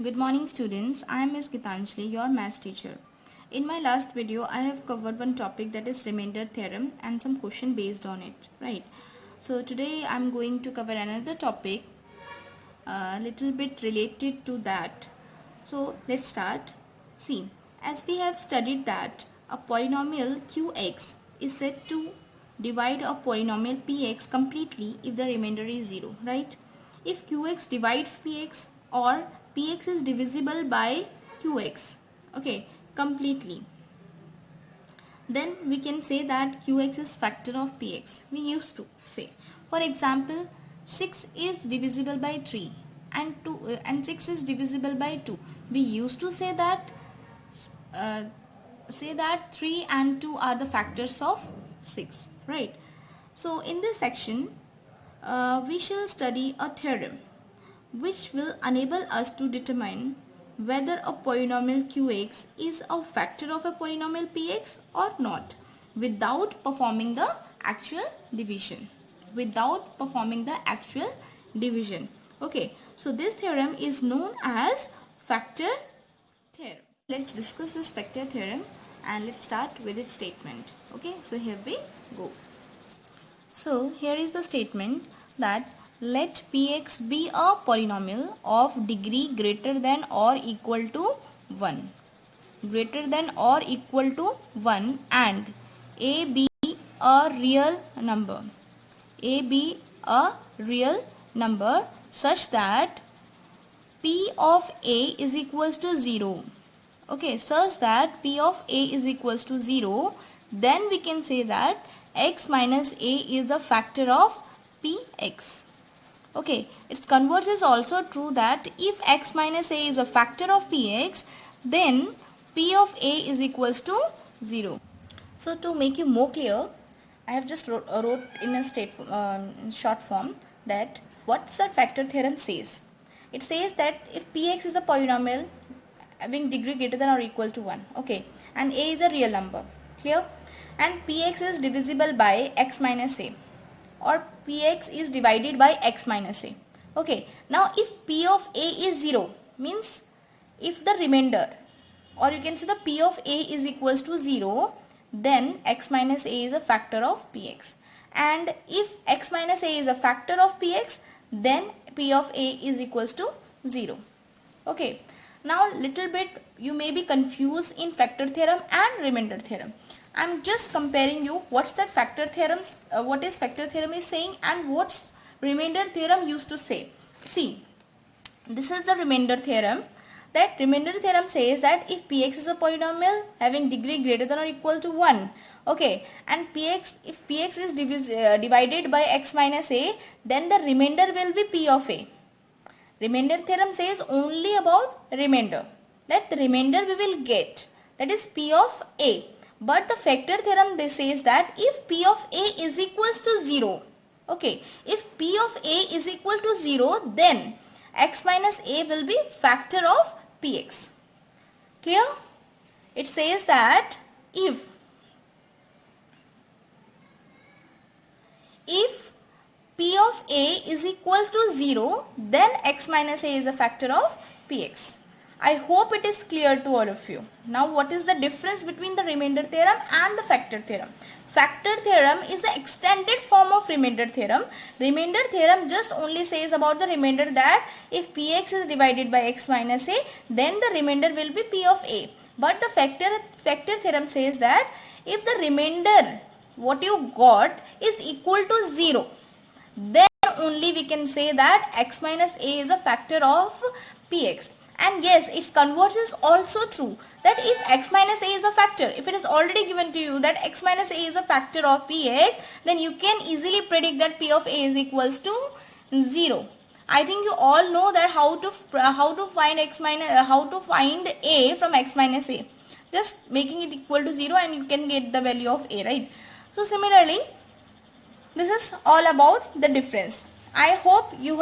Good morning students, I am Ms. Gitanjali, your maths teacher. In my last video, I have covered one topic, that is remainder theorem, and some question based on it, right? So today I am going to cover another topic, a little bit related to that. So let's start. See, as we have studied that a polynomial qx is said to divide a polynomial px completely if the remainder is 0, right? If qx divides px or px is divisible by qx, okay, completely, then we can say that qx is factor of px. We used to say, for example, 6 is divisible by 3 and 2 and 6 is divisible by 2. We used to say that 3 and 2 are the factors of 6, right? So in this section we shall study a theorem which will enable us to determine whether a polynomial qx is a factor of a polynomial px or not without performing the actual division. Okay, so this theorem is known as factor theorem. Let's discuss this factor theorem and let's start with its statement. Okay, so here we go. So here is the statement that let px be a polynomial of degree greater than or equal to 1. And a be a real number. Such that p of a is equals to 0. Okay, such that p of a is equals to 0, then we can say that x minus a is a factor of px. Okay, its converse is also true, that if x minus a is a factor of px, then p of a is equals to 0. So to make you more clear, I have just wrote in a short form that what the factor theorem says. It says that if px is a polynomial having degree greater than or equal to 1, okay, and a is a real number, clear, and px is divisible by x minus a, or px is divided by x minus a. Okay, now if p of a is 0, means if the remainder, or you can say the p of a is equals to 0, then x minus a is a factor of px. And if x minus a is a factor of px, then p of a is equals to 0. Okay, now little bit you may be confused in factor theorem and remainder theorem. I am just comparing you what's that factor theorems, what is factor theorem is saying and what's remainder theorem used to say. See, this is the remainder theorem. That remainder theorem says that if px is a polynomial having degree greater than or equal to 1, okay, and if px is divided by x minus a, then the remainder will be p of a. Remainder theorem says only about remainder, that the remainder we will get, that is p of a. But the factor theorem says that if p of a is equals to 0, okay, if p of a is equal to 0, then x minus a will be factor of px. Clear? It says that if p of a is equals to 0, then x minus a is a factor of px. I hope it is clear to all of you. Now what is the difference between the remainder theorem and the factor theorem? Factor theorem is the extended form of remainder theorem. Remainder theorem just only says about the remainder that if px is divided by x minus a, then the remainder will be p of a. But the factor theorem says that if the remainder what you got is equal to 0, then only we can say that x minus a is a factor of px. And yes, its converse is also true, that if x minus a is a factor, if it is already given to you that x minus a is a factor of px, then you can easily predict that p of a is equals to 0. I think you all know that how to find a from x minus a. Just making it equal to 0 and you can get the value of a, right? So similarly, this is all about the difference. I hope you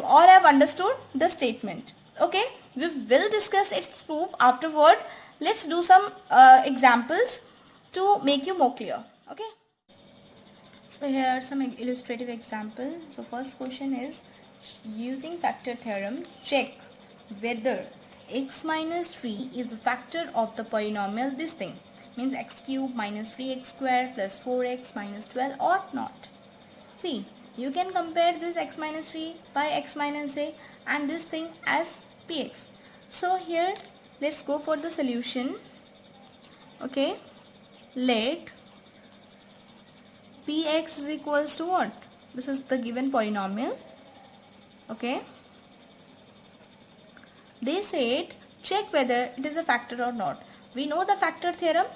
all have understood the statement. Okay, we will discuss its proof afterward. Let's do some examples to make you more clear. Okay, so here are some illustrative examples. So first question is, using factor theorem, check whether x minus 3 is the factor of the polynomial this thing, means x cube minus 3x square plus 4x minus 12 or not. See, you can compare this x minus 3 by x minus a and this thing as px. So here let's go for the solution. Okay, let px is equals to what? This is the given polynomial. Okay, they said check whether it is a factor or not. We know the factor theorem.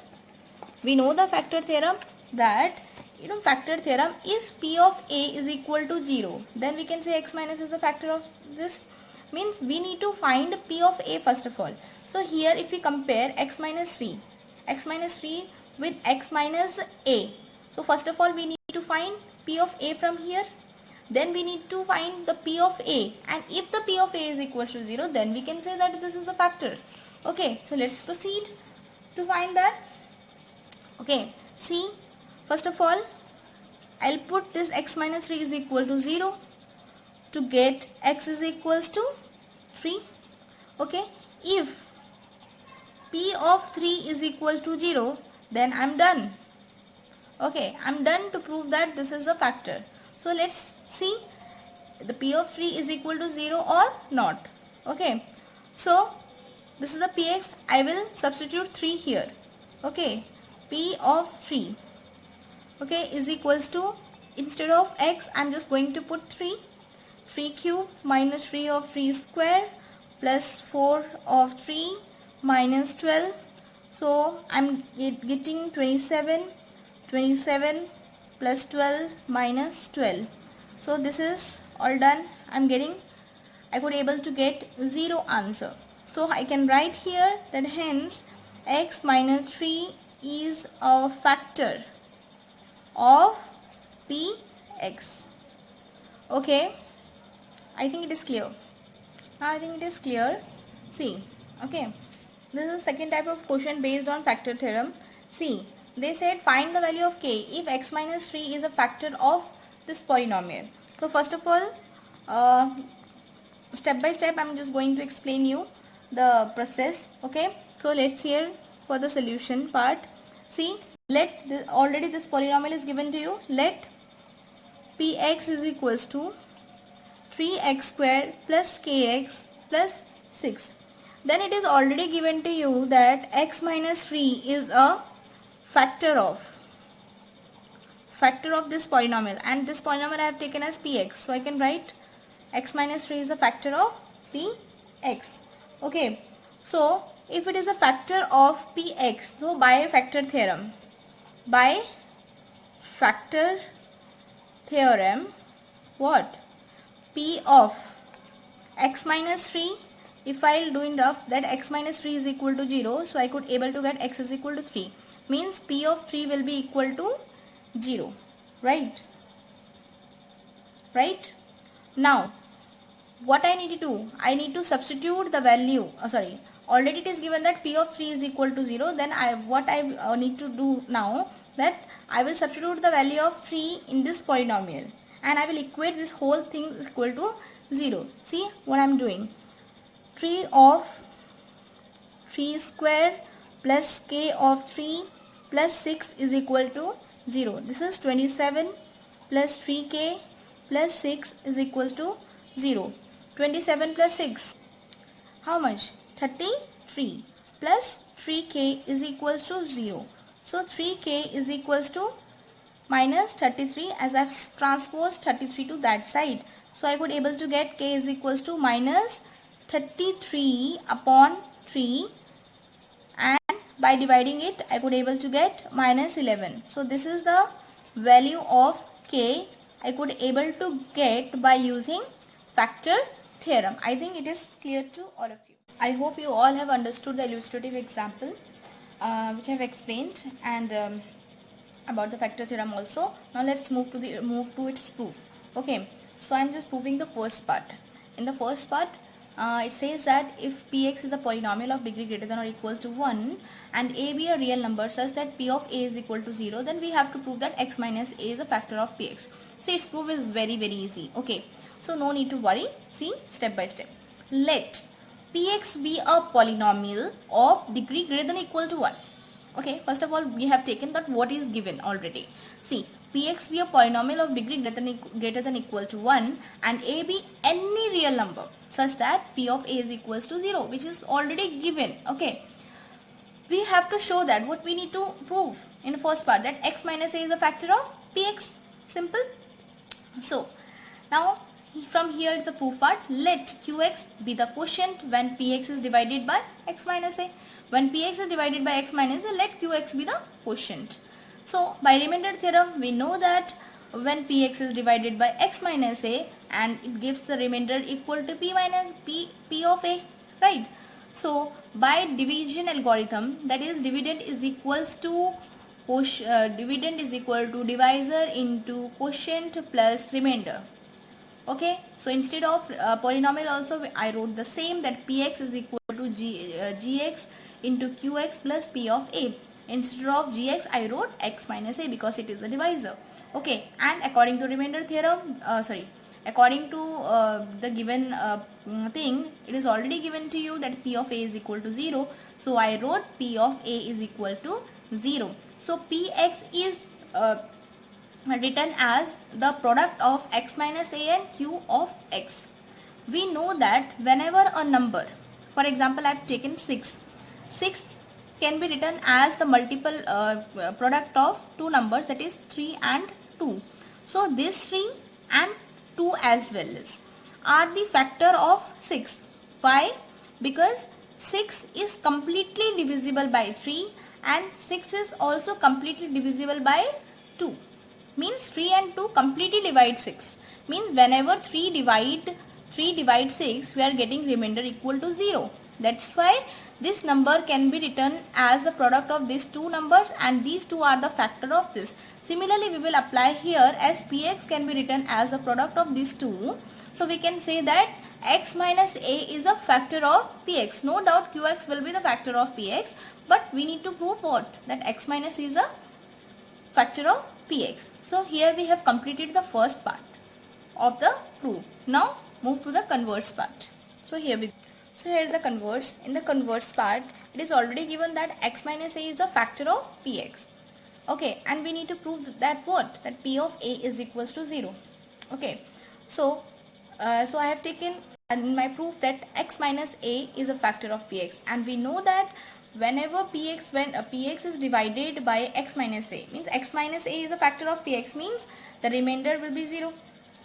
We know the factor theorem that factor theorem is p of a is equal to 0. Then we can say x minus is a factor of this. Means we need to find p of a first of all. So here if we compare x minus 3 with x minus a. So first of all we need to find p of a from here. Then we need to find the p of a, and if the p of a is equal to 0, then we can say that this is a factor. Okay, so let's proceed to find that. Okay, see, first of all I'll put this x minus 3 is equal to 0 to get x is equals to 3. Okay, if p of 3 is equal to 0, then I'm done. Okay, I'm done to prove that this is a factor. So let's see the p of 3 is equal to 0 or not. Okay, so this is the px. I will substitute 3 here. Okay, p of 3 is equals to, instead of x I'm just going to put 3 cube minus 3 of 3 square plus 4 of 3 minus 12. So I'm getting 27 plus 12 minus 12. So this is all done. I could able to get 0 answer. So I can write here that hence x minus 3 is a factor of px. Okay, I think it is clear. See, okay, this is the second type of question based on factor theorem. See, they said find the value of k if x minus 3 is a factor of this polynomial. So first of all, step by step I'm just going to explain you the process. Okay, so let's hear for the solution part. See, already this polynomial is given to you. Let px is equals to 3x square plus kx plus 6. Then it is already given to you that x minus 3 is a factor of this polynomial, and this polynomial I have taken as px. So I can write x minus 3 is a factor of px. Okay, so if it is a factor of px, so by factor theorem, what? P of x minus 3, if I'll do in rough that x minus 3 is equal to 0, so I could able to get x is equal to 3. Means p of 3 will be equal to 0. Right? Now, what I need to do? I need to substitute the value. Already it is given that p of 3 is equal to 0. Then what I need to do now, that I will substitute the value of 3 in this polynomial, and I will equate this whole thing is equal to 0. See what I am doing? 3 of 3 square plus k of 3 plus 6 is equal to 0. This is 27 plus 3k plus 6 is equal to 0. 27 plus 6, how much? 33 plus 3k is equals to 0. So 3k is equals to minus 33, as I have transposed 33 to that side. So I could able to get k is equals to minus 33 upon 3, and by dividing it I could able to get minus 11. So this is the value of k I could able to get by using factor theorem. I think it is clear to all of you. I hope you all have understood the illustrative example which I have explained, and about the factor theorem also. Now let's move to its proof. Okay, so I am just proving the first part. In the first part, it says that if px is a polynomial of degree greater than or equal to 1 and a be a real number such that p of a is equal to 0, then we have to prove that x minus a is a factor of px. See, its proof is very easy. Okay, so no need to worry. See, step by step. Let px be a polynomial of degree greater than or equal to 1. Okay, first of all we have taken that what is given already. See, px be a polynomial of degree greater than or equal to 1 and a be any real number such that p of a is equals to 0, which is already given. Okay, we have to show that what we need to prove in the first part, that x minus a is a factor of px. Simple. So now from here it's a proof part. Let qx be the quotient when px is divided by x minus a. When px is divided by x minus a, let qx be the quotient. So by remainder theorem we know that when px is divided by x minus a and it gives the remainder equal to p of a, right? So by division algorithm, that is dividend is equals to divisor into quotient plus remainder. Okay, so instead of polynomial also I wrote the same, that px is equal to gx into qx plus p of a. Instead of gx I wrote x minus a because it is a divisor. Okay, and according to remainder theorem, according to the given thing, it is already given to you that p of a is equal to 0. So I wrote p of a is equal to 0. So px is written as the product of x minus a and q of x. We know that whenever a number, for example I have taken 6 can be written as the multiple product of two numbers, that is 3 and 2. So this 3 and 2 as well are the factor of 6. Why? Because 6 is completely divisible by 3 and 6 is also completely divisible by 2. Means 3 and 2 completely divide 6. Means whenever 3 divide 6, we are getting remainder equal to 0. That's why this number can be written as the product of these two numbers and these two are the factor of this. Similarly, we will apply here as px can be written as the product of these two. So we can say that x minus a is a factor of px. No doubt qx will be the factor of px, but we need to prove what? That x minus is a factor of px. So here we have completed the first part of the proof. Now move to the converse part. So here is the converse. In the converse part, it is already given that x minus a is a factor of px. Okay, and we need to prove that what? That p of a is equals to 0. Okay, so I have taken in my proof that x minus a is a factor of px, and we know that whenever px is divided by x minus a, means x minus a is a factor of px, means the remainder will be 0.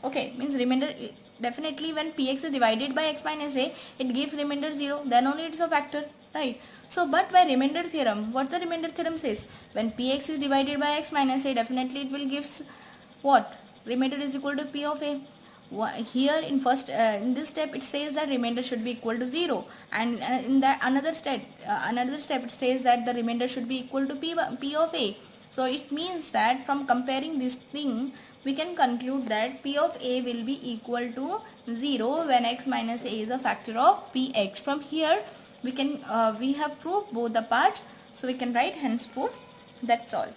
Okay, means remainder, definitely when px is divided by x minus a, it gives remainder 0, then only it is a factor, right? So but by remainder theorem, what the remainder theorem says, when px is divided by x minus a, definitely it will give what? Remainder is equal to p of a. Here in this step it says that remainder should be equal to 0, and in that another step it says that the remainder should be equal to p of a. So it means that from comparing this thing, we can conclude that p of a will be equal to 0 when x minus a is a factor of px. From here we have proved both the parts, so we can write hence proof. That's all.